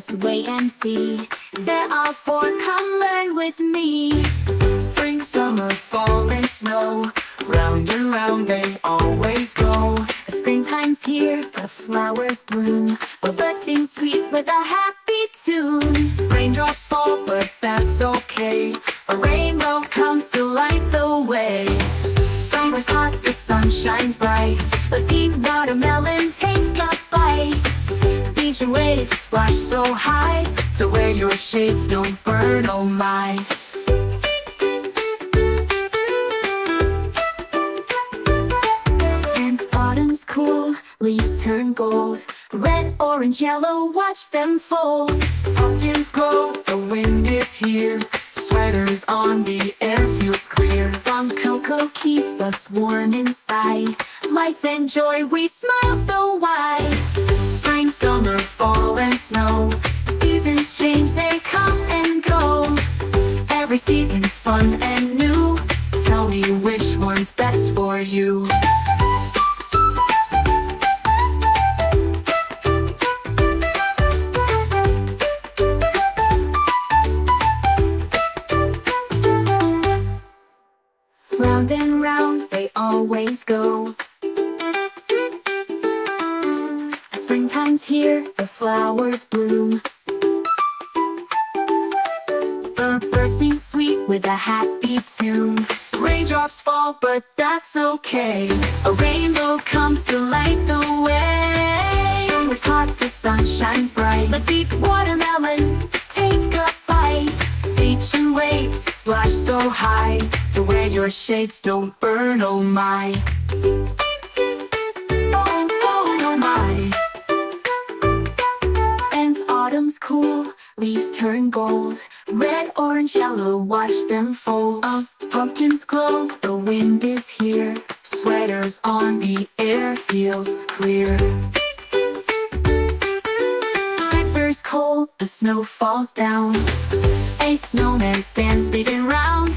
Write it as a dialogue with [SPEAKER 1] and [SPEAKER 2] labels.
[SPEAKER 1] just wait and see. There are four, come learn with me.
[SPEAKER 2] Spring, summer, fall, and snow, round and round they always go.
[SPEAKER 1] Springtime's here, the flowers bloom, the birds sing sweet with a happy tune.
[SPEAKER 2] Raindrops fall, but that's okay. A rainbow comes to light the way. Summer's hot, the sun shines bright.
[SPEAKER 1] Let's eat watermelon, take a bite.
[SPEAKER 2] Beach and waves splash so high, to where your shades don't burn, oh my.
[SPEAKER 1] Autumn's cool, leaves turn gold. Red, orange, yellow, watch them fold.
[SPEAKER 2] Pumpkins glow, the wind is here. Sweaters on, the air feels clear.
[SPEAKER 1] Warm cocoa keeps us warm inside. Lights and joy, we smile so wide.
[SPEAKER 2] Spring, summer, fall, and snow,
[SPEAKER 1] Seasons change, they come and go.
[SPEAKER 2] every season's fun and new. Tell me which one's best for you.
[SPEAKER 1] Round and round they always go. Springtime's here, the flowers bloom. The birds sing sweet with a happy tune.
[SPEAKER 2] Raindrops fall, but that's okay.
[SPEAKER 1] A rainbow comes to light the way.
[SPEAKER 2] Summer's hot, the sun shines bright.
[SPEAKER 1] Let's eat watermelon, take a bite.
[SPEAKER 2] Beach and waves splash so high, to where your shades don't burn, oh my. Oh, oh, oh my.
[SPEAKER 1] And autumn's cool, leaves turn gold. Red, orange, yellow, watch them fold.
[SPEAKER 2] Pumpkins glow, the wind is here. Sweaters on, the air feels clear.
[SPEAKER 1] Zephyrs cold,
[SPEAKER 2] The snow falls down. A snowman stands big and round.